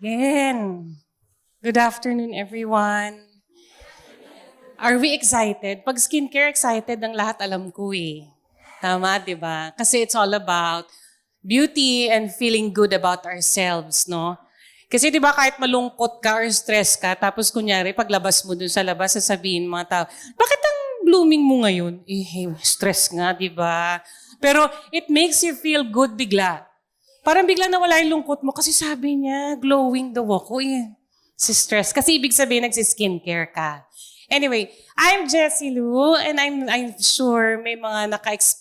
again. Good afternoon, everyone. Are we excited? Pag skincare, excited ang lahat, alam ko eh. Tama, di ba? Kasi it's all about beauty and feeling good about ourselves, no? Kasi di ba kahit malungkot ka or stress ka, tapos kunyari, paglabas mo dun sa labas, sasabihin mga tao, bakit ang blooming mo ngayon? Stress nga, di ba? Pero it makes you feel good bigla. Parang bigla nawala yung lungkot mo kasi sabi niya, glowing daw ako eh. Si stress. Kasi ibig sabihin, nagsi-skincare ka. Anyway, I'm Jessie Lou and I'm sure may mga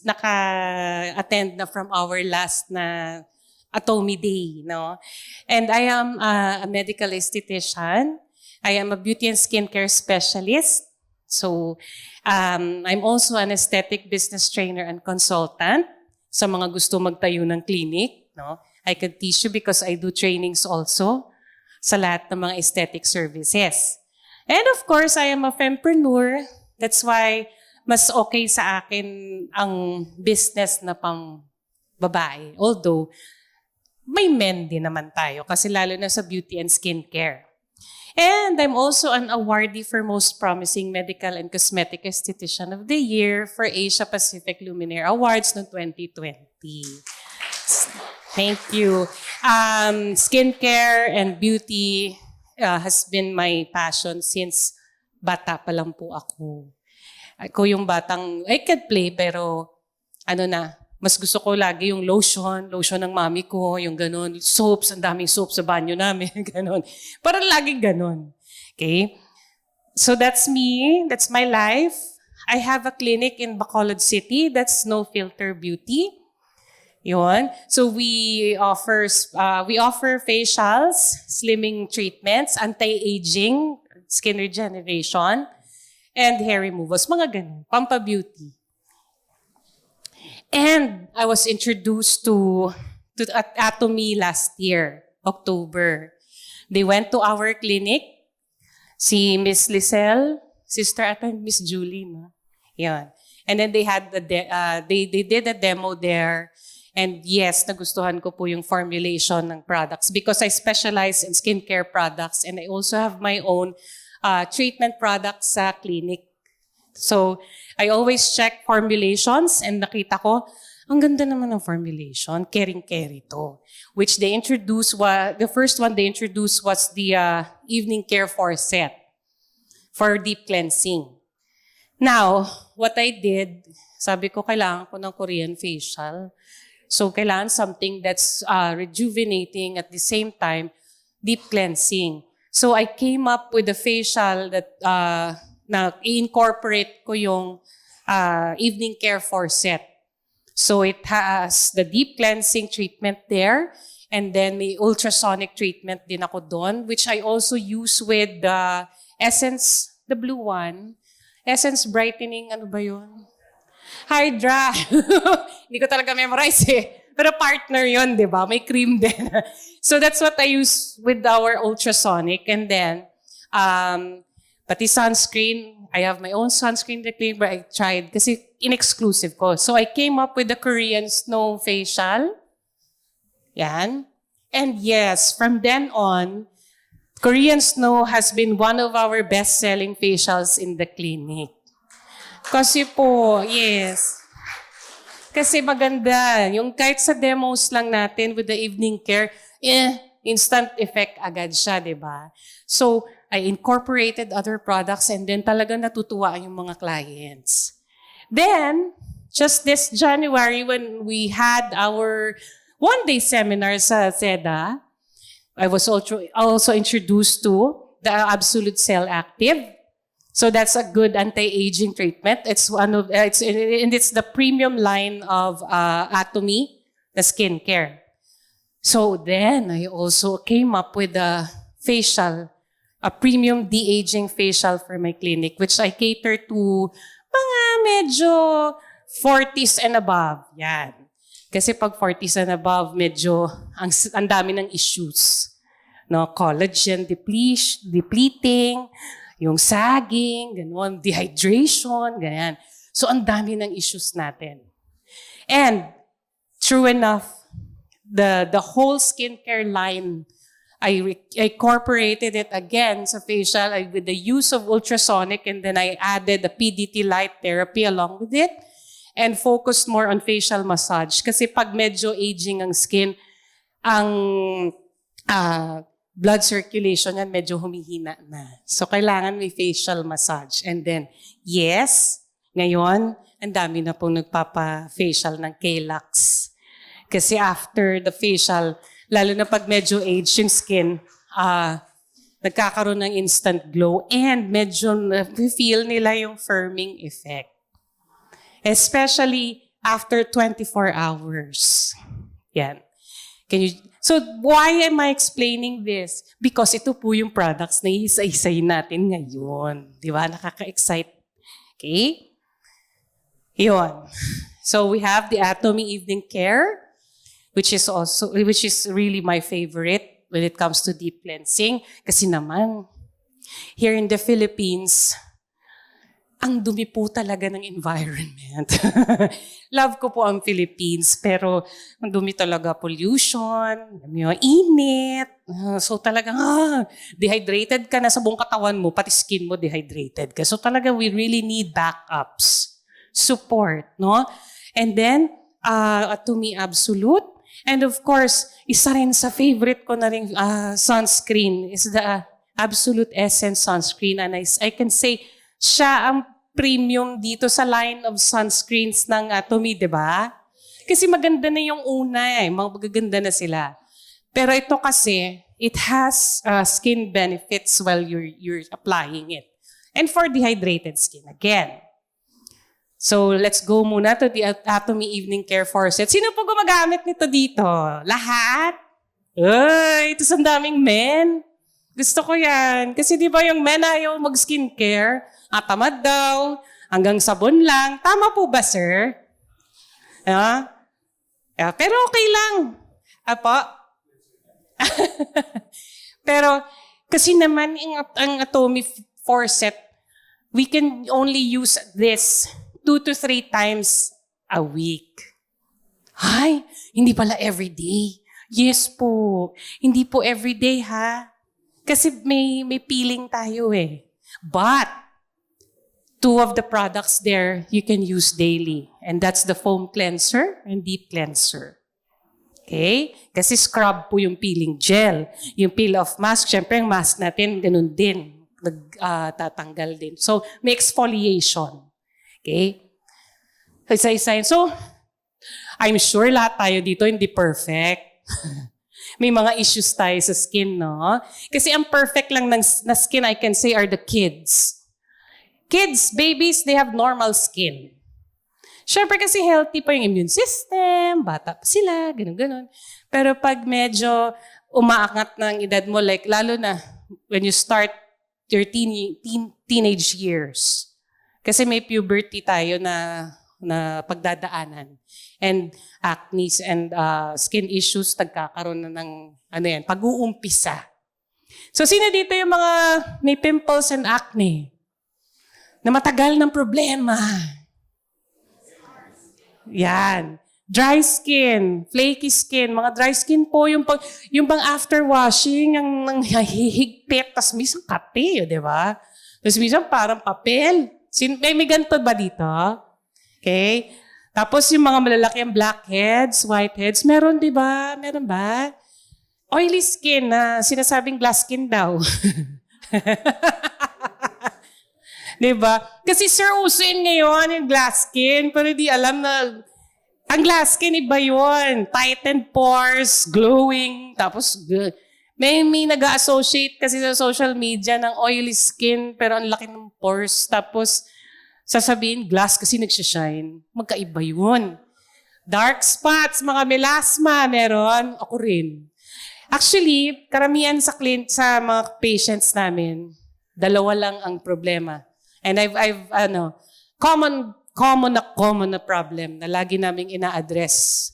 naka-attend na from our last na Atomy Day, no? And I am a medical esthetician. I am a beauty and skincare specialist. So, I'm also an aesthetic business trainer and consultant sa mga gusto magtayo ng clinic. No? I can teach you because I do trainings also sa lahat ng mga aesthetic services. And of course, I am a fempreneur. That's why mas okay sa akin ang business na pang babae. Although, may men din naman tayo kasi lalo na sa beauty and skincare. And I'm also an awardee for Most Promising Medical and Cosmetic Esthetician of the Year for Asia Pacific Luminaire Awards noong 2020. Thank you. Skincare and beauty has been my passion since bata pa lang po ako. Ako yung batang, I can play pero mas gusto ko lagi yung lotion ng mami ko, yung ganun, soaps, ang daming soaps sa banyo namin, ganun. Parang laging ganun. Okay? So that's me, that's my life. I have a clinic in Bacolod City, that's No Filter Beauty. Yun. So we offer facials, slimming treatments, anti-aging, skin regeneration, and hair removals. Mga ganun, pampa-beauty. And I was introduced to Atomy last year, October. They went to our clinic, si Miss Lisel, Sister Atomy, Miss Julie, no? Yan. And then they had they did a demo there. And yes, nagustuhan ko po yung formulation ng products because I specialize in skincare products and I also have my own treatment products sa clinic. So, I always check formulations and nakita ko, ang ganda naman ng formulation, caring-carry to. Which they introduced, the first one they introduced was the Evening Care 4 set for deep cleansing. Now, what I did, sabi ko kailangan ko ng Korean facial. So, kailangan something that's rejuvenating at the same time, deep cleansing. So, I came up with a facial that na i-incorporate ko yung Evening Care 4 set. So, it has the deep cleansing treatment there and then may ultrasonic treatment din ako doon, which I also use with the Essence, the blue one. Essence Brightening, ano ba yun? Hydra. Hindi ko talaga memorize eh. Pero partner yun, di ba? May cream din. So that's what I use with our ultrasonic. And then, pati sunscreen, I have my own sunscreen but I tried kasi in-exclusive ko. So I came up with the Korean Snow Facial. Yan. And yes, from then on, Korean Snow has been one of our best-selling facials in the clinic. Kasi po, yes. Kasi maganda. Yung kahit sa demos lang natin with the evening care, instant effect agad siya, di ba? So, I incorporated other products and then talagang natutuwa yung mga clients. Then, just this January when we had our one-day seminar sa SEDA, I was also introduced to the Absolute Cell Active. So that's a good anti-aging treatment. It's it's the premium line of Atomy, the skincare. So then I also came up with a facial, a premium de-aging facial for my clinic, which I cater to mga medyo 40s and above. Yan. Kasi pag 40s and above, medyo ang dami ng issues. No, collagen depleting, yung sagging, gano'n, dehydration, ganyan. So, ang dami ng issues natin. And, true enough, the whole skincare line I incorporated it again sa facial with the use of ultrasonic, and then I added the PDT light therapy along with it and focused more on facial massage. Kasi pag medyo aging ang skin, ang blood circulation yan medyo humihina na. So kailangan may facial massage. And then, yes, ngayon, ang dami na pong nagpapa-facial ng K-Lux. Kasi after the facial, lalo na pag medyo age yung skin, nagkakaroon ng instant glow and medyo feel nila yung firming effect. Especially after 24 hours. Yan. So why am I explaining this? Because ito po yung products na iisa-isay natin ngayon. Di ba? Nakaka-excite. Okay? Yun. So we have the Atomy Evening Care, which is really my favorite when it comes to deep cleansing. Kasi naman, here in the Philippines, ang dumi po talaga ng environment. Love ko po ang Philippines, pero ang dumi talaga, pollution, init. So talagang, dehydrated ka na sa buong katawan mo, pati skin mo dehydrated ka. So talaga, we really need backups, support, no? And then, Atomy Absolute. And of course, isa rin sa favorite ko na rin sunscreen is the Absolute Essence Sunscreen. And I can say, siya ang premium dito sa line of sunscreens ng Atomy, di ba? Kasi maganda na yung una magaganda na sila. Pero ito kasi, it has skin benefits while you're applying it. And for dehydrated skin, again. So, let's go muna to the Atomy Evening Care Faucet. Sino po gumagamit nito dito? Lahat? Ay, ito sa daming men. Gusto ko yan. Kasi di ba yung men ayaw mag-skincare? Tamad daw, hanggang sabon lang. Tama po ba, sir? Pero okay lang. Apo? Pero, kasi naman, ang Atomy Faucet, we can only use this 2 to 3 times a week. Ay, hindi pala everyday. Yes po. Hindi po everyday, ha? Kasi may peeling tayo But, 2 of the products there you can use daily. And that's the foam cleanser and deep cleanser. Okay? Kasi scrub po yung peeling gel. Yung peel-off mask, syempre yung mask natin, ganun din. Tatanggal din. So, may exfoliation. Okay? Isa-isa yun. So, I'm sure lahat tayo dito hindi perfect. May mga issues tayo sa skin, no? Kasi ang perfect lang na skin, I can say, are the kids. Kids, babies, they have normal skin. Siyempre kasi healthy pa yung immune system, bata pa sila, ganun-ganun. Pero pag medyo umaangat ng edad mo, like lalo na when you start your teenage years. Kasi may puberty tayo na pagdadaanan. And acne and skin issues, nagkakaroon na ng pag-uumpisa. So sino dito yung mga may pimples and acne? Na matagal ng problema. Yan. Dry skin, flaky skin, mga dry skin po, yung bang after washing, ang hihigpit, tas minsan kape, di ba? Tas minsan parang papel. May ganito ba dito? Okay? Tapos yung mga malalaki ang blackheads, whiteheads, meron di ba? Meron ba? Oily skin na sinasabing glass skin daw. Diba? Kasi sir, uso yun ngayon yung glass skin, pero di alam na ang glass skin iba yun. Tightened pores, glowing, tapos may nag-associate kasi sa social media ng oily skin, pero ang laki ng pores, tapos sasabihin glass kasi nagsishine. Magkaiba yun. Dark spots, mga melasma, meron. Ako rin. Actually, karamihan sa mga patients namin, 2 lang ang problema. And I've common na problem na lagi naming ina-address.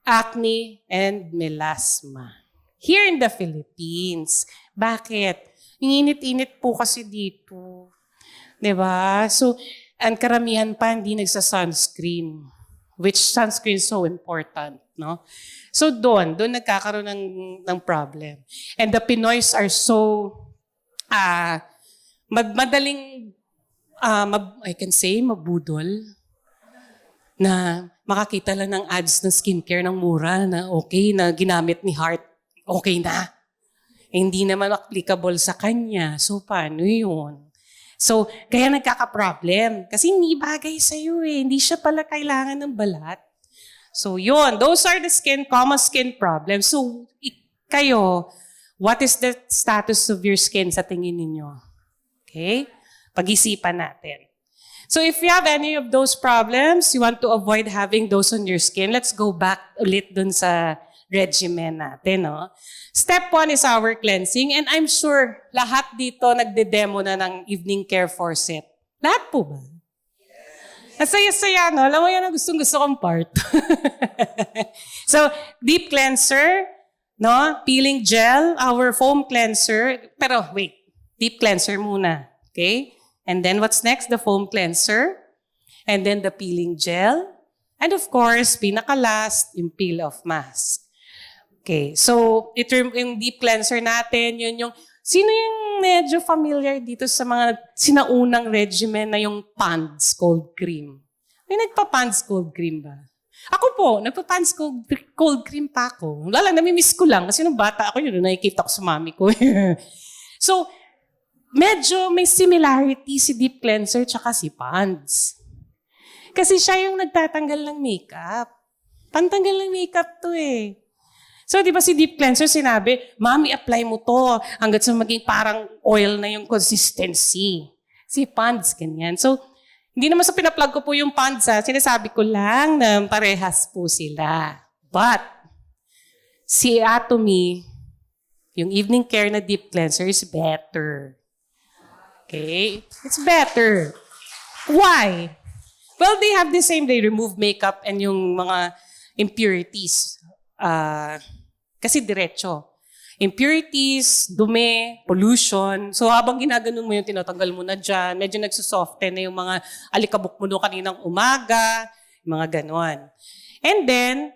Acne and melasma. Here in the Philippines. Bakit? Init-init po kasi dito. Diba? So, ang karamihan pa hindi nagsa-sunscreen. which sunscreen is so important, no? So doon nagkakaroon ng problem. And the Pinoys are so madaling I can say mabudol na makakita lang ng ads ng skincare ng mura na okay na ginamit ni Heart, okay na. Hindi naman applicable sa kanya. So paano yun? So kaya nagkaka-problem kasi hindi bagay sa'yo eh. Hindi siya pala kailangan ng balat. So yun, those are the common skin problems. So kayo, what is the status of your skin sa tingin ninyo? Okay? Pag-isipan natin. So if you have any of those problems, you want to avoid having those on your skin, let's go back ulit dun sa regimen natin. No? Step 1 is our cleansing. And I'm sure lahat dito nagde-demo na ng evening care faucet. Lahat po ba? Ang saya-saya, no? Alam mo yan ang gustong-gusto kong part. So, deep cleanser, no? Peeling gel, our foam cleanser. Pero wait, deep cleanser muna. Okay? And then what's next? The foam cleanser. And then the peeling gel. And of course, pinaka-last, yung peel-off mask. Okay, so yung deep cleanser natin, yun yung, sino yung medyo familiar dito sa mga sinaunang regimen na yung Pond's cold cream? May nagpa-Pond's cold cream ba? Ako po, nagpa-Pond's cold cream pa ako. Wala lang, namimiss ko lang kasi nung bata ako yun, nakikita ko sa mami ko. So, medyo may similarity si deep cleanser tsaka si Pond's. Kasi siya yung nagtatanggal ng makeup. Pantanggal ng makeup to eh. So, di ba si deep cleanser sinabi, Mami, apply mo to hanggat sa maging parang oil na yung consistency. Si Pond's, ganyan. So, hindi naman sa pinaplug ko po yung Pond's, sinasabi ko lang na parehas po sila. But, si Atomy, yung evening care na deep cleanser is better. Okay? It's better. Why? Well, they have the same, they remove makeup and yung mga impurities. Kasi diretso. Impurities, dumi, pollution. So habang ginaganon mo yung tinatanggal mo na dyan, medyo nagsusoften na yung mga alikabok mo no kaninang umaga, mga ganon. And then,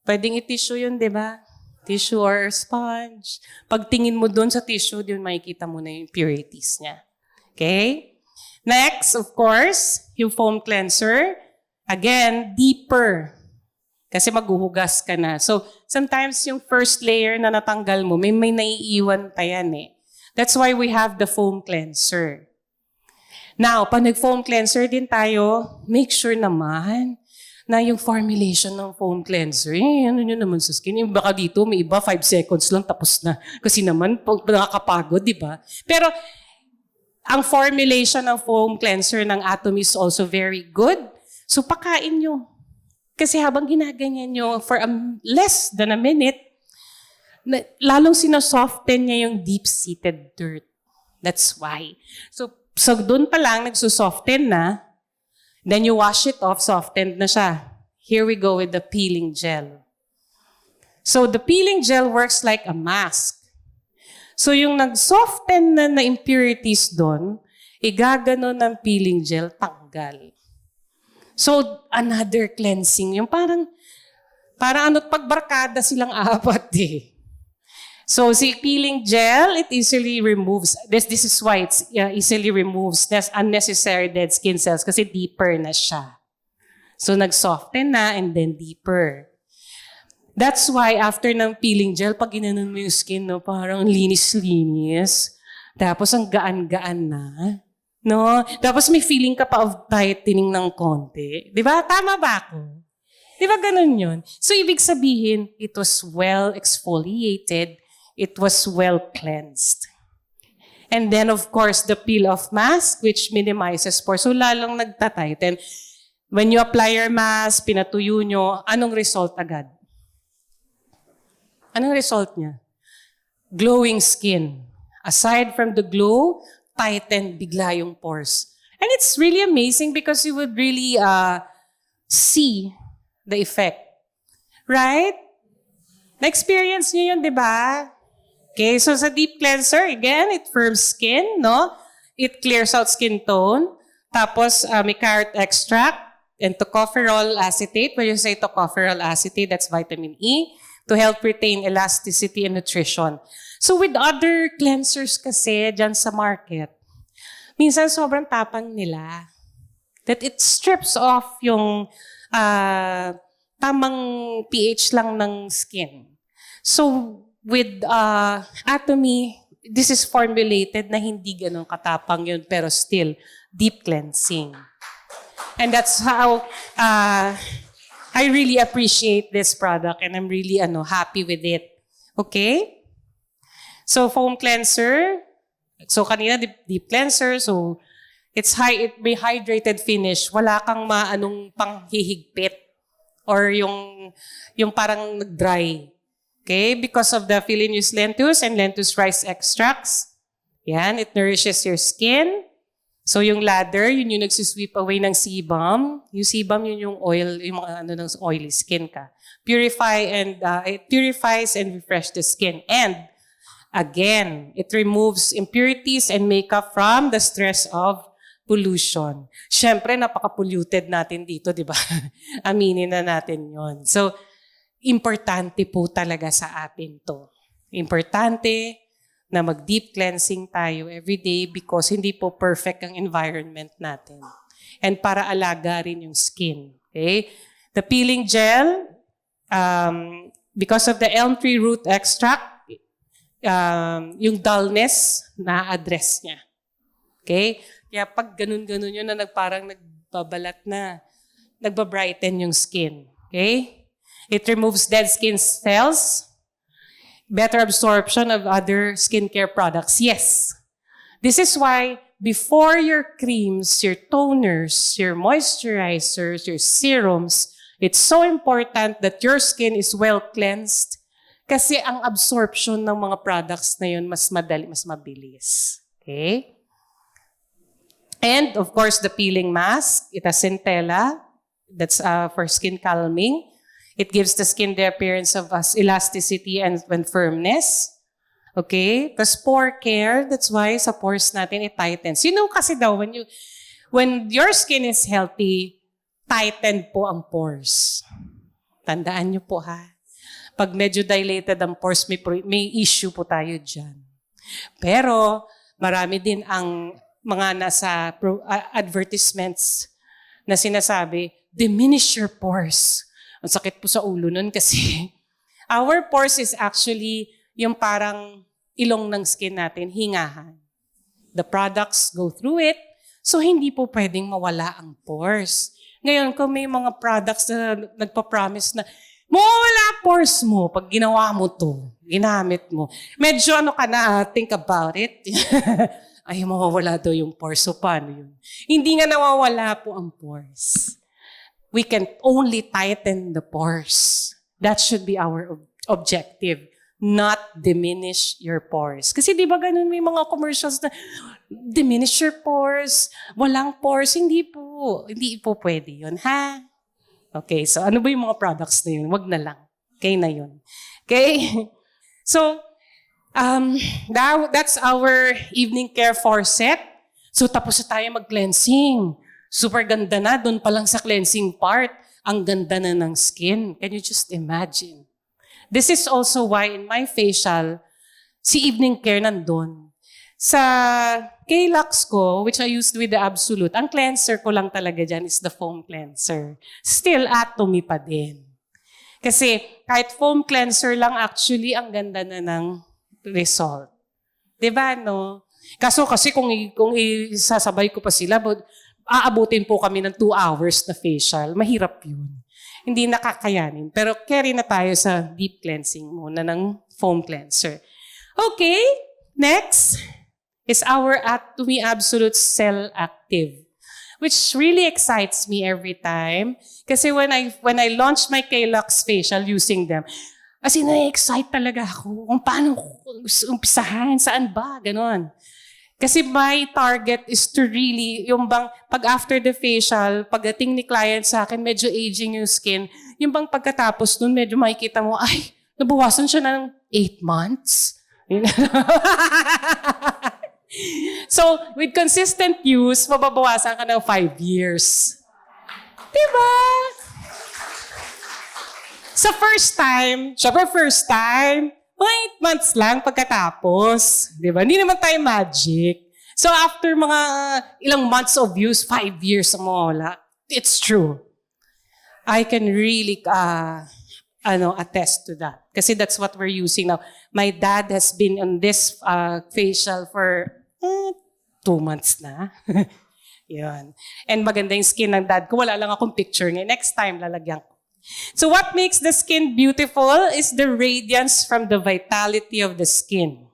pwedeng i-tissue yun, di ba? Tissue or sponge. Pagtingin mo doon sa tissue, doon makikita mo na yung impurities niya. Okay? Next, of course, yung foam cleanser. Again, deeper. Kasi maghuhugas ka na. So, sometimes yung first layer na natanggal mo, may naiiwan pa yan eh. That's why we have the foam cleanser. Now, pag nag-foam cleanser din tayo, make sure naman na yung formulation ng foam cleanser, ano nyo naman sa skin. Yung baka dito, may iba, 5 seconds lang, tapos na. Kasi naman, nakakapagod, di ba? Pero, ang formulation ng foam cleanser ng Atomy is also very good. So, pakain nyo. Kasi habang ginaganyan nyo for less than a minute, lalong sinasoften niya yung deep-seated dirt. That's why. So doon pa lang, nagsusoften na. Then you wash it off, softened na siya. Here we go with the peeling gel. So the peeling gel works like a mask. So yung nag-soften na impurities doon, igagano ng peeling gel, tanggal. So, another cleansing. Yung parang pagbarkada silang apat eh. So, si peeling gel, it easily removes, this is why it easily removes unnecessary dead skin cells kasi deeper na siya. So, nag-soften na and then deeper. That's why after ng peeling gel, pag ginanon mo yung skin, no, parang linis-linis. Tapos, ang gaan-gaan na. No? Tapos may feeling ka pa of tightening ng konti. Di ba? Tama ba ako? Di ba ganun yun? So, ibig sabihin, it was well exfoliated. It was well cleansed. And then, of course, the peel-off mask, which minimizes pores. So, lalong nagtatighten. When you apply your mask, pinatuyo nyo, anong result agad? Anong result niya? Glowing skin. Aside from the glow, tighten bigla yung pores. And it's really amazing because you would really see the effect. Right? Na-experience nyo yun, di ba? Okay, so sa deep cleanser, again, it firms skin, no? It clears out skin tone. Tapos, may carrot extract. and tocopherol acetate. When you say tocopherol acetate, that's vitamin E to help retain elasticity and nutrition. So with other cleansers kasi dyan sa market, minsan sobrang tapang nila. That it strips off yung tamang pH lang ng skin. So with Atomy, this is formulated na hindi ganun katapang yun, pero still deep cleansing. And that's how I really appreciate this product and I'm really happy with it. Okay? So foam cleanser. So kanina deep cleanser. So it may hydrated finish. Wala kang panghihigpit or yung parang nag-dry. Okay? Because of the Philinus lentus and lentus rice extracts. Yan, it nourishes your skin. So yung lather, yun yung nagsusweep away ng sebum. Yung sebum, yun yung oil, yung mga ng oily skin ka. It purifies and refreshes the skin. And again, it removes impurities and makeup from the stress of pollution. Siyempre, napaka-polluted natin dito, di ba? Aminin na natin yon. So, importante po talaga sa atin to. Importante na mag-deep cleansing tayo every day because hindi po perfect ang environment natin. And para alaga rin yung skin. Okay? The peeling gel, because of the elm tree root extract, yung dullness, na-address niya. Okay? Kaya pag ganun-ganun yun na parang nagbabalat na, nagbabrighten yung skin. Okay? It removes dead skin cells, better absorption of other skincare products. Yes. This is why before your creams, your toners, your moisturizers, your serums, it's so important that your skin is well cleansed kasi ang absorption ng mga products na yun mas madali, mas mabilis. Okay? And of course, the peeling mask, it has centella. That's for skin calming. It gives the skin the appearance of elasticity and firmness. Okay? Tapos pore care, that's why sa pores natin it tightens. You know kasi daw, when your skin is healthy, tightened po ang pores. Tandaan nyo po ha. Pag medyo dilated ang pores, may issue po tayo dyan. Pero marami din ang mga nasa advertisements na sinasabi, diminish your pores. Ang sakit po sa ulo nun kasi our pores is actually yung parang ilong ng skin natin, hingahan. The products go through it, so hindi po pwedeng mawala ang pores. Ngayon, kung may mga products na nagpa-promise na, mawawala pores mo pag ginawa mo to, ginamit mo. Medyo think about it. Ay, mawawala daw yung pores. So, paano yun? Hindi nga nawawala po ang pores. We can only tighten the pores. That should be our objective, not diminish your pores. Kasi di ba ganun may mga commercials na diminish your pores, walang pores. Hindi po pwede yun, ha? Okay, so ano ba yung mga products na yun? Wag na lang. Okay na yun. Okay? So, that's our evening care set. So, tapos na tayo mag-cleansing. Super ganda na, doon pa lang sa cleansing part, ang ganda na ng skin. Can you just imagine? This is also why in my facial, si evening care nandun. Sa K-Lux ko, which I used with the Absolute, ang cleanser ko lang talaga dyan is the foam cleanser. Still Atomy pa din. Kasi kahit foam cleanser lang, actually, ang ganda na ng result. Diba, no? Kaso kasi kung isasabay ko pa sila, aabutin po kami ng 2 hours na facial. Mahirap yun. Hindi nakakayanin. Pero carry na tayo sa deep cleansing muna ng foam cleanser. Okay, next is our Atomy Absolute Cell Active, which really excites me every time. Kasi when I launched my K-Lux facial using them, as in, na-excite talaga ako kung paano umpisahan, saan ba, ganon. Kasi my target is to really, yung bang, pag after the facial, pagdating ni client sa akin, medyo aging yung skin, yung bang pagkatapos nun, medyo makikita mo, ay, nabawasan siya ng 8 months. So, with consistent use, mababawasan ka ng 5 years. Diba? Sa syempre first time, mga 8 months lang pagkatapos. Diba? Hindi naman tayo magic. So after mga ilang months of use, 5 years ang mawala, it's true. I can really attest to that. Kasi that's what we're using now. My dad has been on this facial for 2 months na. Yun. And maganda yung skin ng dad ko. Wala lang akong picture ngayon. Next time, lalagyan ko. So what makes the skin beautiful is the radiance from the vitality of the skin.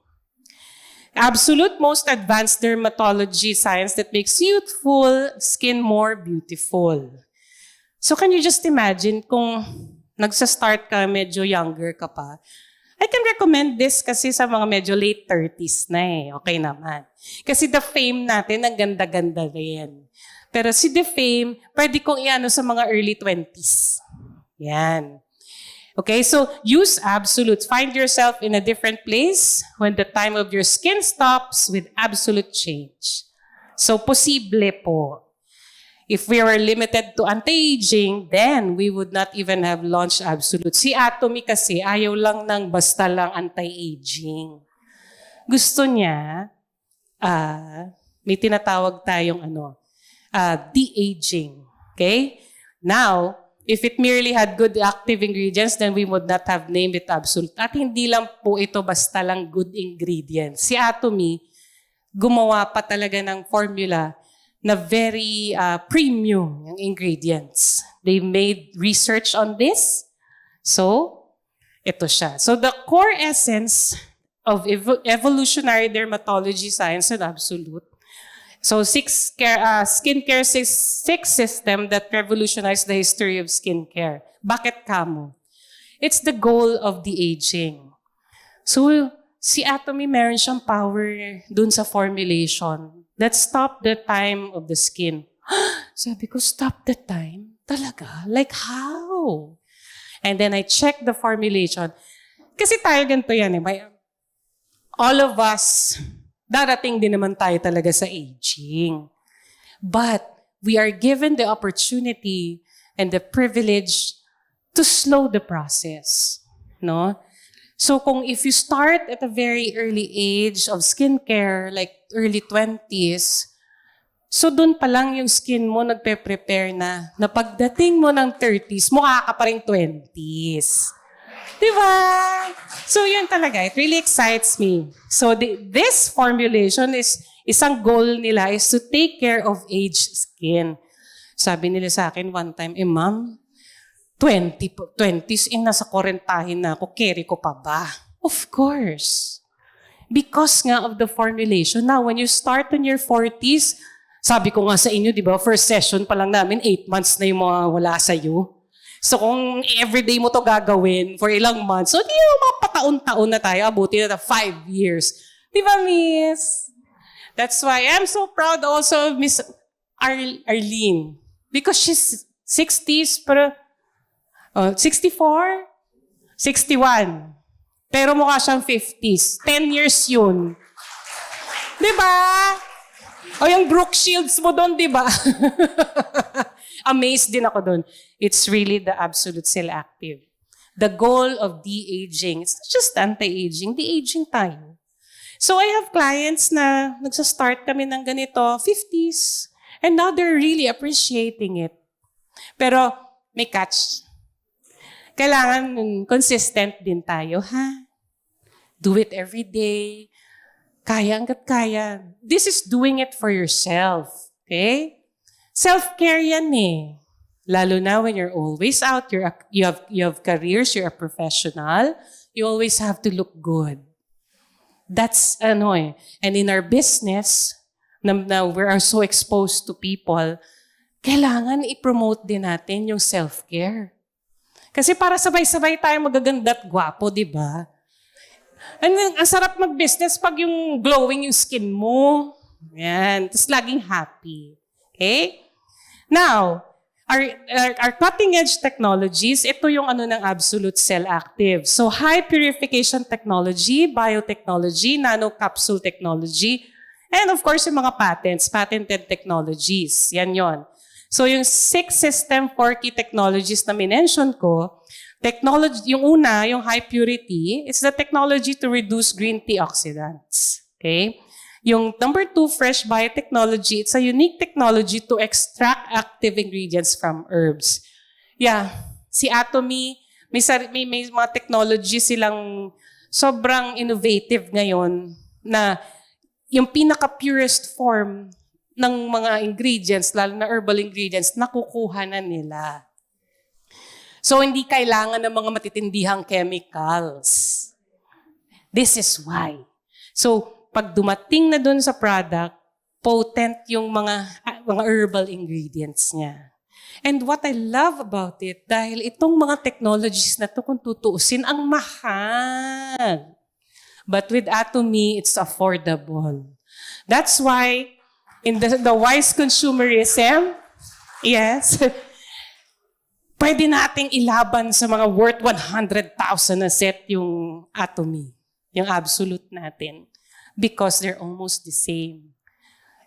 Absolute most advanced dermatology science that makes youthful skin more beautiful. So can you just imagine kung nagsa-start ka, medyo younger ka pa, I can recommend this kasi sa mga medyo late 30s na eh. Okay naman. Kasi the fame natin, ang ganda-ganda rin. Pero si the fame, pwede kong iano sa mga early 20s. Yan. Okay, so use absolute. Find yourself in a different place when the time of your skin stops with absolute change. So posible po. If we were limited to anti-aging, then we would not even have launched absolute. Si Atomy kasi ayaw lang ng basta lang anti-aging. Gusto niya, may tinatawag tayong de-aging. Okay? Now, if it merely had good active ingredients, then we would not have named it absolute. At hindi lang po ito basta lang good ingredients. Si Atomy, gumawa pa talaga ng formula na very premium yung ingredients. They made research on this. So, ito siya. So, the core essence of evolutionary dermatology science and absolute. So, skincare six system that revolutionized the history of skincare. Bakit kamo? It's the goal of the aging. So, si Atomy meron siyang power dun sa formulation that stop the time of the skin. Sabi ko, stop the time? Talaga? Like how? And then I checked the formulation. Kasi tayo ganito yan eh. All of us, darating din naman tayo talaga sa aging. But we are given the opportunity and the privilege to slow the process. No? So kung if you start at a very early age of skincare, like early 20s, so dun pa lang yung skin mo nagpe-prepare na pagdating mo ng 30s, mukha ka pa rin 20s. Diba? So yun talaga, it really excites me. So this formulation is, isang goal nila is to take care of aged skin. Sabi nila sa akin one time, ma'am, 20s nasa 40 na ako, carry ko pa ba? Of course. Because nga of the formulation. Now, when you start in your 40s, sabi ko nga sa inyo, di ba, first session pa lang namin, 8 months na yung mga wala sa'yo. So kung everyday mo to gagawin for ilang months, so di yung mga pataon-taon na tayo, abuti na 5 years. Di ba, Miss? That's why I'm so proud also of Miss Arlene. Because she's 60s, pero 64? 61. Pero mukha siyang 50s. 10 years yun. Di ba? O yung Brooke Shields mo doon, di ba? Amazed din ako doon. It's really the absolute cell active. The goal of de-aging, it's not just anti-aging, de-aging tayo. So I have clients na nagsa-start kami ng ganito, 50s, and now they're really appreciating it. Pero may catch. Kailangan consistent din tayo, ha? Do it every day. Kaya hanggat kaya. This is doing it for yourself. Okay? Self-care yan eh. Lalo na when you're always out, you have careers, you're a professional, you always have to look good. That's eh. And in our business, na we are so exposed to people, kailangan i-promote din natin yung self-care. Kasi para sabay-sabay tayo magaganda at gwapo, di ba? And ang sarap mag-business pag yung glowing yung skin mo. Yan. Tapos laging happy. Okay? Now, our cutting-edge technologies, ito yung ng Absolute Cell Active. So, high purification technology, biotechnology, nanocapsule technology, and of course, yung mga patents, patented technologies. Yan yon. So yung 6 system 4 key technologies na minention ko, technology, yung una, yung high purity, it's the technology to reduce green tea oxidants. Okay? Yung number 2, fresh biotechnology, it's a unique technology to extract active ingredients from herbs. Yeah, si Atomy, may mga technology silang sobrang innovative ngayon na yung pinaka-purest form ng mga ingredients, lalo na herbal ingredients, nakukuha na nila. So, hindi kailangan ng mga matitindihang chemicals. This is why. So, pag dumating na dun sa product, potent yung mga herbal ingredients niya. And what I love about it, dahil itong mga technologies na to kung tutuusin, ang mahal. But with Atomy, it's affordable. That's why, in the wise consumerism, yes, pwede nating ilaban sa mga worth 100,000 na set yung Atomy, yung absolute natin. Because they're almost the same.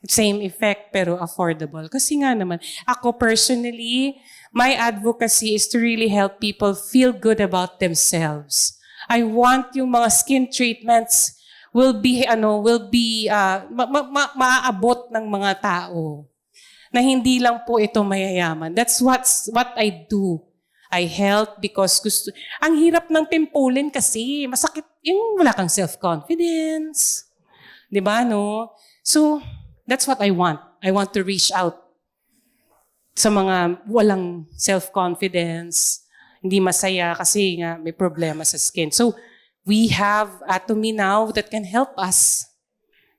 Same effect, pero affordable. Kasi nga naman, ako personally, my advocacy is to really help people feel good about themselves. I want yung mga skin treatments will be maaabot ng mga tao na hindi lang po ito mayayaman. That's what I do. I help because ang hirap ng pimpulin kasi masakit yung wala kang self-confidence. 'Di ba, no? So, that's what I want. I want to reach out sa mga walang self-confidence, hindi masaya kasi nga may problema sa skin. So, we have Atomy now that can help us.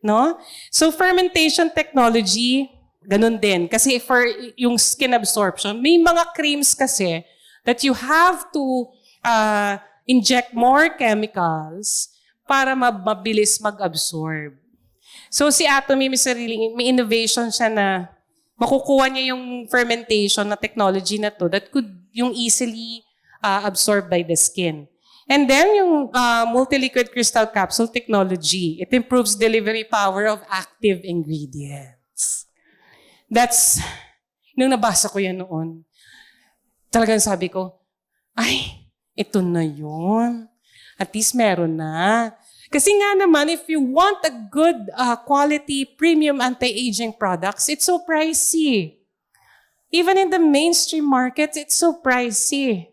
No? So, fermentation technology, ganun din. Kasi for yung skin absorption, may mga creams kasi that you have to inject more chemicals para mabilis mag-absorb. So, si Atomy may innovation siya na makukuha niya yung fermentation na technology na to that could yung easily absorbed by the skin. And then yung multi-liquid crystal capsule technology, it improves delivery power of active ingredients. That's, nung nabasa ko yan noon, talagang sabi ko, ay, ito na yun. At least meron na. Kasi nga naman, if you want a good quality premium anti-aging products, it's so pricey. Even in the mainstream markets, it's so pricey.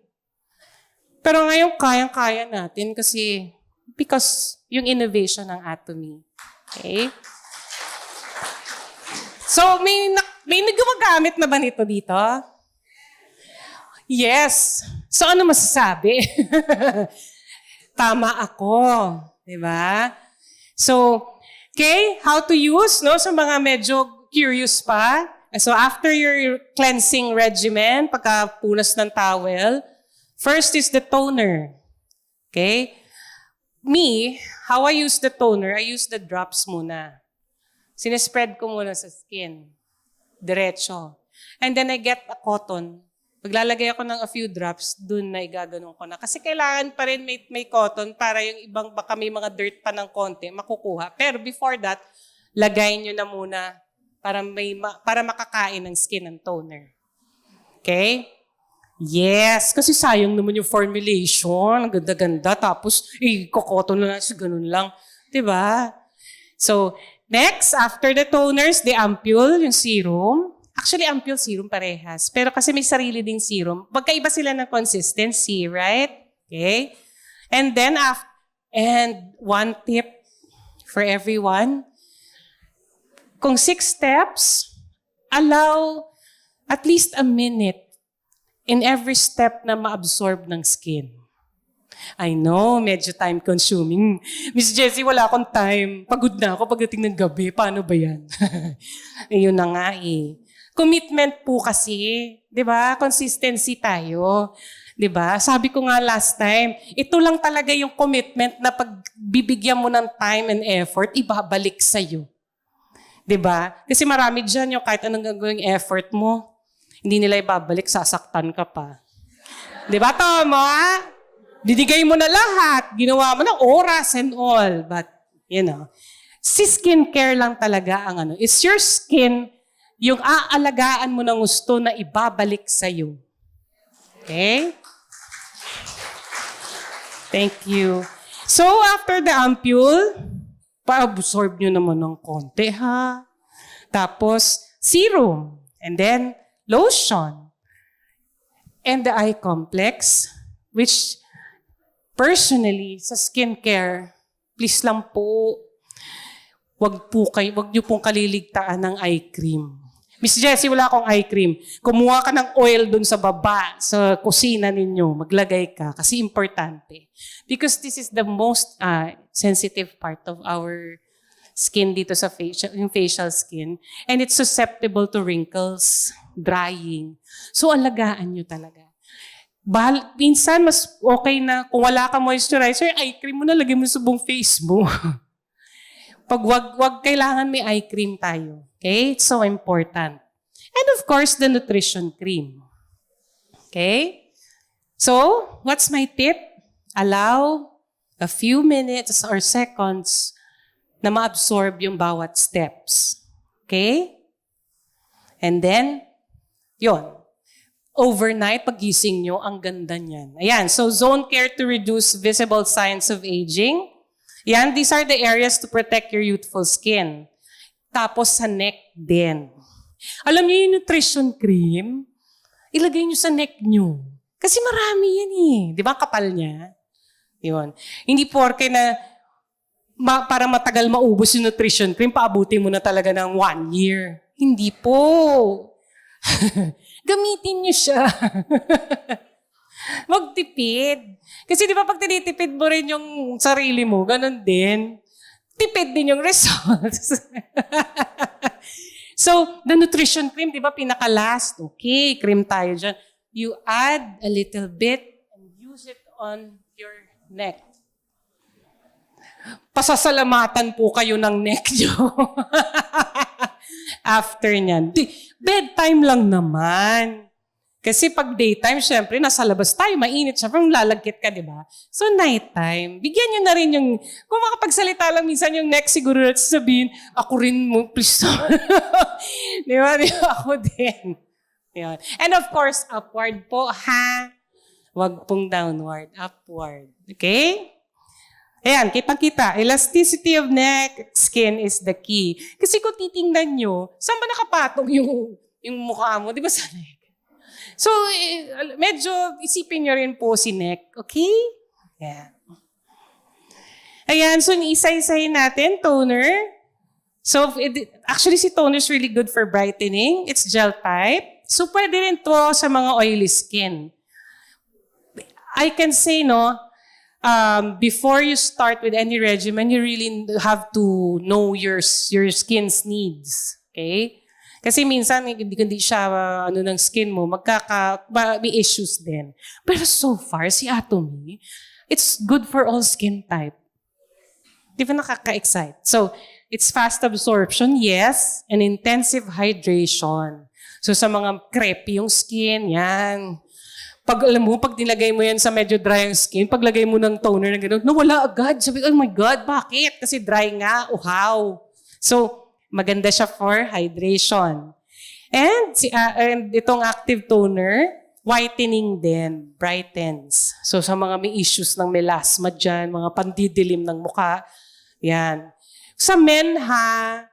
Pero ngayon, kayang-kaya natin kasi because yung innovation ng Atomy. Okay? So, may gumagamit na ba nito dito? Yes. So, ano masasabi? Tama ako. Diba? So, okay, how to use, no? Sa mga medyo curious pa. So, after your cleansing regimen, pagkapunas ng towel, first is the toner. Okay? Me, how I use the toner, I use the drops muna. Sinespread ko muna sa skin. Diretso. And then I get a cotton. Maglalagay ako ng a few drops, dun na igaganon ko na. Kasi kailangan pa rin may cotton para yung ibang, baka may mga dirt pa ng konti, makukuha. Pero before that, lagay nyo na muna para makakain ng skin ng toner. Okay? Yes, kasi sayang naman yung formulation. Ang ganda-ganda. Tapos, kokoton na ganun lang. Diba? So, next, after the toners, the ampule, yung serum. Actually, ampule serum parehas. Pero kasi may sarili ding serum. Magkaiba sila ng consistency, right? Okay? And then, and one tip for everyone. Kung 6 steps, allow at least a minute in every step na ma-absorb ng skin. I know, medyo time-consuming. Miss Jessie, wala akong time. Pagod na ako pagdating ng gabi. Paano ba yan? Ayun na nga eh. Commitment po kasi. Di ba? Consistency tayo. Di ba? Sabi ko nga last time, ito lang talaga yung commitment na pag bibigyan mo ng time and effort, ibabalik sa'yo. Di ba? Kasi marami dyan yung kahit anong gagawing effort mo, hindi nila ibabalik, sasaktan ka pa. Di ba, Tama? Didigay mo na lahat. Ginawa mo na oras and all. But, si skincare lang talaga ang It's your skin, yung aalagaan mo ng gusto na ibabalik sa'yo. Okay? Thank you. So, after the ampule, pa-absorb nyo naman ng konti, ha? Tapos, serum. And then, lotion. And the eye complex, which personally, sa skincare, please lang po, wag niyo pong kaliligtaan ng eye cream. Miss Jessie, wala akong eye cream. Kumuha ka ng oil dun sa baba, sa kusina ninyo. Maglagay ka, kasi importante. Because this is the most sensitive part of our skin dito sa yung facial skin. And it's susceptible to wrinkles, drying. So, alagaan nyo talaga. Minsan, mas okay na kung wala ka moisturizer, eye cream mo na, lagay mo sa buong face mo. Pag wag kailangan may eye cream tayo. Okay? It's so important. And of course, the nutrition cream. Okay? So, what's my tip? Allow a few minutes or seconds na ma-absorb yung bawat steps. Okay? And then, yun. Overnight, pagising nyo, ang ganda niyan. Ayan, so zone care to reduce visible signs of aging. Yan, these are the areas to protect your youthful skin. Tapos sa neck din. Alam niyo yung nutrition cream, ilagay niyo sa neck niyo. Kasi marami yan eh. Di ba kapal niya? Yun. Hindi porke na para matagal maubos yung nutrition cream, paabutin mo na talaga ng 1 year. Hindi po. Gamitin niyo siya. Magtipid. Kasi di ba pag tinitipid mo rin yung sarili mo, ganun din. Tipid din yung results. So, the nutrition cream, di ba pinaka-last? Okay, cream tayo dyan. You add a little bit and use it on your neck. Pasasalamatan po kayo ng neck nyo. After nyan. Bedtime lang naman. Kasi pag daytime, syempre, nasa labas tayo, mainit. Syempre, lalagkit ka, di ba? So, nighttime, bigyan nyo na rin yung, kung makapagsalita lang minsan yung next, siguro sabihin, ako rin mo, please. Di ba? Di ba? Ako din. Yun. And of course, upward po, ha? Wag pong downward. Upward. Okay? Ayan, kitang-kita. Elasticity of neck skin is the key. Kasi kung titingnan nyo, saan ba nakapatong yung mukha mo? Di ba sa neck? So, medyo isipin nyo rin po si neck. Okay? Yeah. Ayan, so isa-isahin natin, toner. So, actually si toner is really good for brightening. It's gel type. So, pwede rin to sa mga oily skin. I can say, no, before you start with any regimen, you really have to know your skin's needs. Okay? Kasi minsan, hindi siya, ng skin mo, may issues din. Pero so far, si Atomy, it's good for all skin type. Di ba nakaka-excite? So, it's fast absorption, yes, and intensive hydration. So, sa mga crepey yung skin, yan. Pag alam mo, pag nilagay mo yan sa medyo dry ang skin, paglagay mo ng toner na gano'n, nawala agad. Sabi ko, oh my God, bakit? Kasi dry nga, uhaw. So, maganda siya for hydration. And itong active toner, whitening din, brightens. So sa mga may issues ng melasma dyan, mga pandidilim ng mukha, yan. Sa men ha,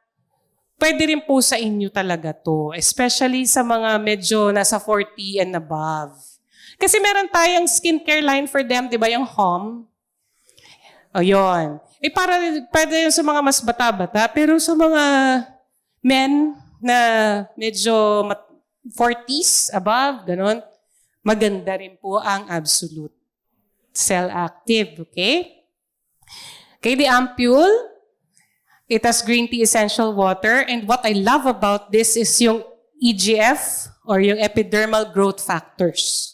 pwede rin po sa inyo talaga to. Especially sa mga medyo nasa 40 and above. Kasi meron tayong skincare line for them, di ba? Yung Home. O yun. Pwede yun sa mga mas bata-bata, pero sa mga men na medyo 40s above, ganon, maganda rin po ang Absolute Cell Active, okay? Okay, the ampule, it has green tea essential water, and what I love about this is yung EGF, or yung epidermal growth factors.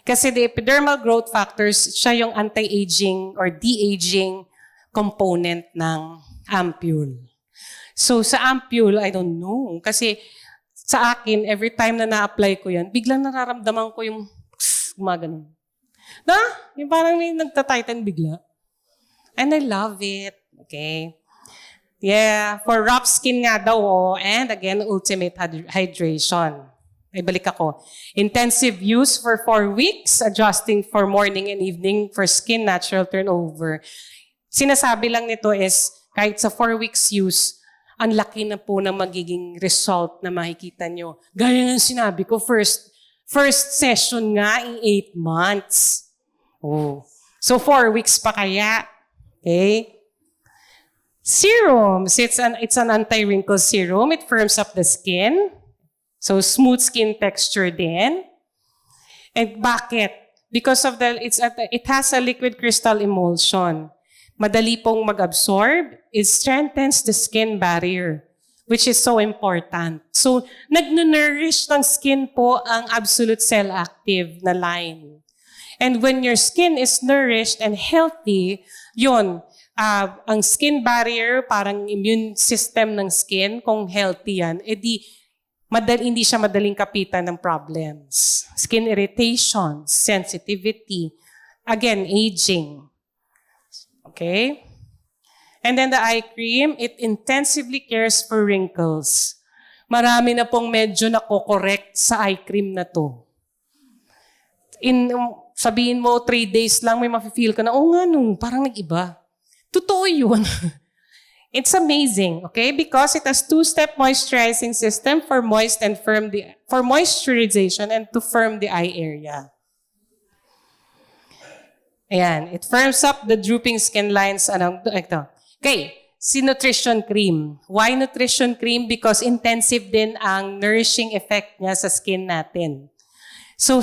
Kasi the epidermal growth factors, siya yung anti-aging or de-aging component ng ampule. So sa ampule, I don't know. Kasi sa akin, every time na na-apply ko yan, biglang nararamdaman ko yung gumagano. Na? Yung parang may nagtatighten bigla. And I love it. Okay? Yeah, for rough skin nga daw, oh. And again, ultimate hydration. Ay, balik ako. Intensive use for 4 weeks, adjusting for morning and evening for skin natural turnover. Sinasabi lang nito is, kahit sa 4 weeks use, ang laki na po ng magiging result na makikita nyo. Gaya ng sinabi ko, first session nga in 8 months. Oh. So 4 weeks pa kaya. Okay? Serums, it's an anti-wrinkle serum. It firms up the skin. So smooth skin texture din. And bakit? Because of it has a liquid crystal emulsion. Madali pong mag-absorb. It strengthens the skin barrier, which is so important. So nag-nourish ng skin po ang Absolute Cell Active na line. And when your skin is nourished and healthy, yun, ang skin barrier, parang immune system ng skin, kung healthy yan, edi hindi siya madaling kapitan ng problems. Skin irritation, sensitivity, again, aging. Okay? And then the eye cream, it intensively cares for wrinkles. Marami na pong medyo nako-correct sa eye cream na to. Sabihin mo, 3 days lang, may mafe-feel ka na, oh nga no, parang nag-iba. Totoo yun. It's amazing, okay? Because it has 2-step moisturizing system for moisturization and to firm the eye area. Ayan, it firms up the drooping skin lines. Ito. Okay, si nutrition cream. Why nutrition cream? Because intensive din ang nourishing effect niya sa skin natin. So,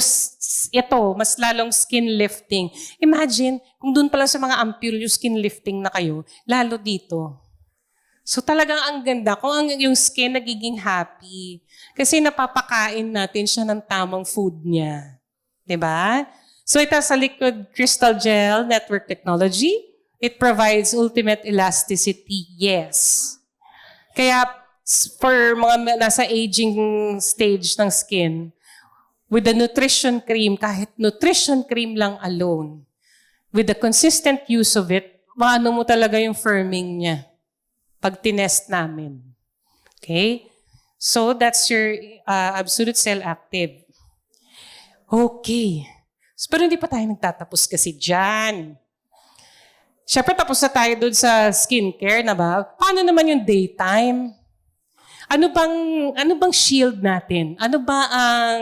ito, mas lalong skin lifting. Imagine, kung doon pala sa mga ampule, yung skin lifting na kayo, lalo dito. So, talagang ang ganda kung yung skin nagiging happy. Kasi napapakain natin siya ng tamang food niya. Diba? So, it has a liquid crystal gel network technology. It provides ultimate elasticity. Yes. Kaya, for mga nasa aging stage ng skin, with the nutrition cream, kahit nutrition cream lang alone, with the consistent use of it, maano mo talaga yung firming niya pag tinest namin. Okay? So, that's your Absolute Cell Active. Okay. Pero hindi pa tayo nagtatapos kasi dyan. Siyempre, tapos na tayo doon sa skincare na ba? Paano naman yung daytime? Ano bang shield natin? Ano ba ang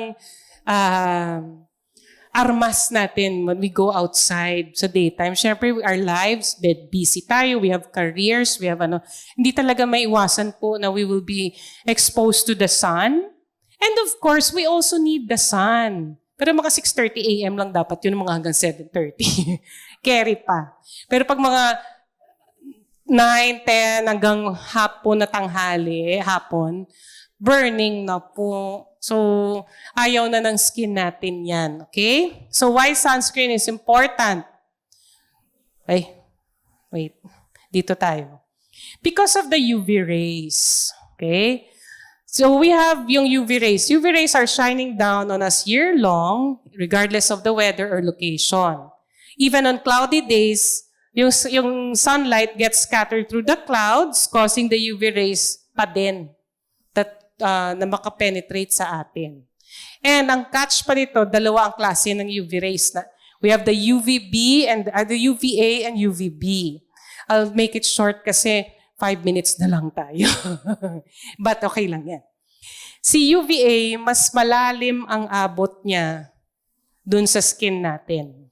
armas natin when we go outside sa daytime? Siyempre, our lives, busy tayo, we have careers, we have hindi talaga maiwasan po na we will be exposed to the sun. And of course, we also need the sun. Pero mga 6:30 a.m. lang dapat yun, mga hanggang 7:30. Carry pa. Pero pag mga 9, 10 hanggang hapon na tanghali, burning na po. So, ayaw na ng skin natin yan. Okay? So, why sunscreen is important? Wait. Dito tayo. Because of the UV rays. Okay? So, we have yung UV rays. UV rays are shining down on us year-long, regardless of the weather or location. Even on cloudy days, yung sunlight gets scattered through the clouds, causing the UV rays pa din na makapenetrate sa atin. And ang catch pa nito, dalawa ang klase ng UV rays. We have the UVB and the UVA and UVB. I'll make it short kasi 5 minutes na lang tayo. But okay lang yan. Si UVA, mas malalim ang abot niya dun sa skin natin.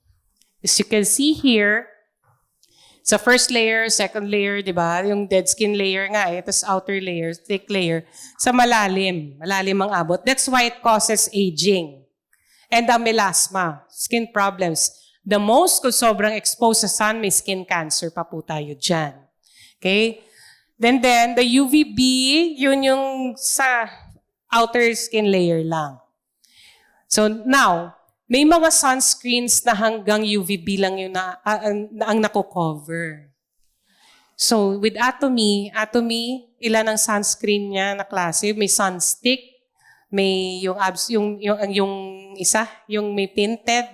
As you can see here, sa first layer, second layer, di ba? Yung dead skin layer nga tapos outer layer, thick layer. Sa malalim ang abot. That's why it causes aging. And the melasma, skin problems. The most, kung sobrang exposed sa sun, may skin cancer pa po tayo dyan. Okay? Then, the UVB, yun yung sa outer skin layer lang. So, now, may mga sunscreens na hanggang UVB lang yung ang nako-cover. So, with Atomy, ilan ang sunscreen niya na klase? May sunstick, may yung isa, yung may tinted,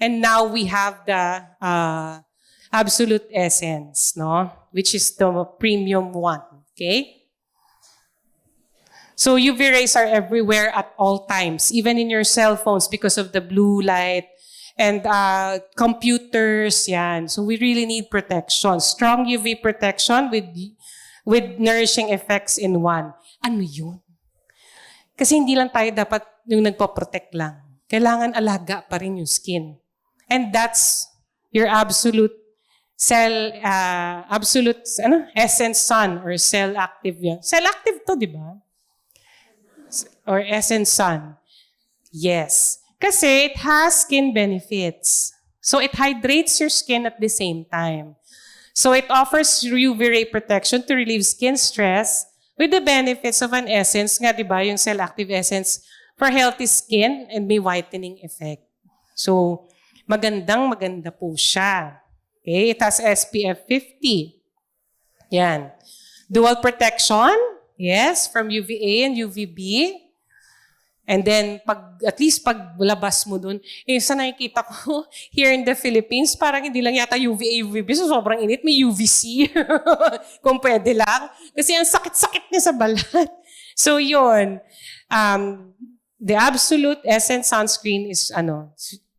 and now we have the Absolute Essence, no? Which is the premium one, okay? So UV rays are everywhere at all times, even in your cell phones because of the blue light and computers, yan. So we really need protection. Strong UV protection with nourishing effects in one. Ano yun? Kasi hindi lang tayo dapat yung nagpo-protect lang. Kailangan alaga pa rin yung skin. And that's your absolute essence sun or cell active yan. Cell active to, di ba? Or essence sun. Yes. Kasi it has skin benefits. So it hydrates your skin at the same time. So it offers UV ray protection to relieve skin stress with the benefits of an essence, nga di ba, yung cell active essence for healthy skin and may whitening effect. So maganda po siya. Okay, it has SPF 50. Yan. Dual protection, yes, from UVA and UVB. And then, at least pag labas mo dun, sa nakikita ko, here in the Philippines, parang hindi lang yata UVA, UVB, so sobrang init, may UVC. Kung pwede lang. Kasi ang sakit-sakit niya sa balat. So yun, the Absolute Essence Sunscreen is,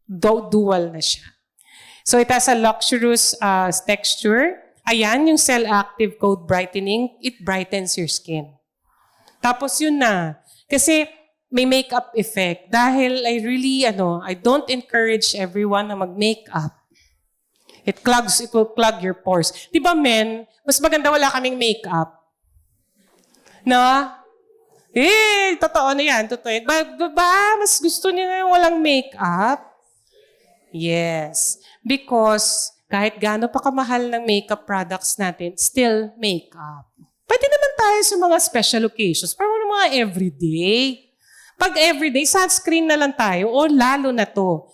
dual na siya. So it has a luxurious texture. Ayan, yung Cell Active Coat Brightening, it brightens your skin. Tapos yun na. Kasi, may makeup effect. Dahil I don't encourage everyone na mag-makeup. It will clog your pores. Di ba, men? Mas maganda wala kaming makeup. No? Totoo na yan. Totoo yan. Mas gusto niya walang makeup? Yes. Because kahit gaano pa kamahal ng makeup products natin, still makeup. Pwede naman tayo sa mga special occasions, pero mga everyday. Pag everyday, sunscreen na lang tayo o lalo na to.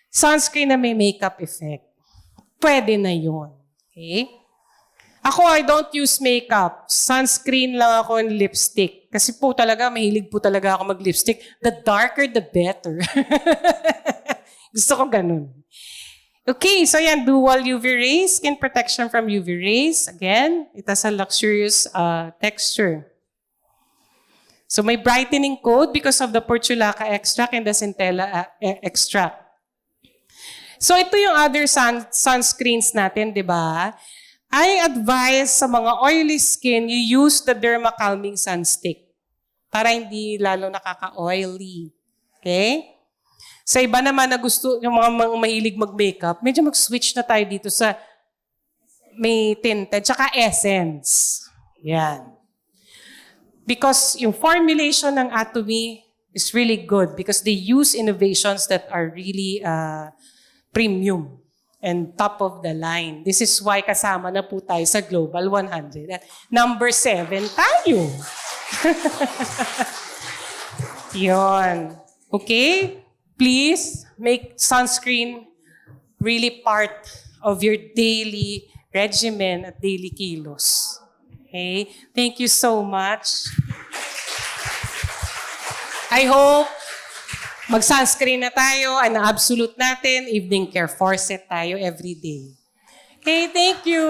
Sunscreen na may makeup effect. Pwede na yun. Okay? Ako, I don't use makeup. Sunscreen lang ako and lipstick. Kasi po talaga, mahilig po talaga ako mag-lipstick. The darker, the better. Gusto ko ganun. Okay, so yan, dual UV rays, skin protection from UV rays. Again, it has a luxurious texture. So may brightening coat because of the portulaca extract and the centella extract. So ito yung other sunscreens natin, di ba? I advise sa mga oily skin, you use the Derma Calming Sunstick para hindi lalo nakaka-oily. Okay? Sa iba naman na gusto, yung mga mahilig mag-makeup, medyo mag-switch na tayo dito sa may tinted, tsaka essence. Yan. Because yung formulation ng Atomy is really good because they use innovations that are really premium and top of the line. This is why kasama na po tayo sa Global 100. Number 7 tayo. Yon. Okay? Please make sunscreen really part of your daily regimen at daily kilos. Okay? Thank you so much. I hope mag-sunscreen na tayo, ang absolute natin, evening care, forset tayo every day. Okay, thank you.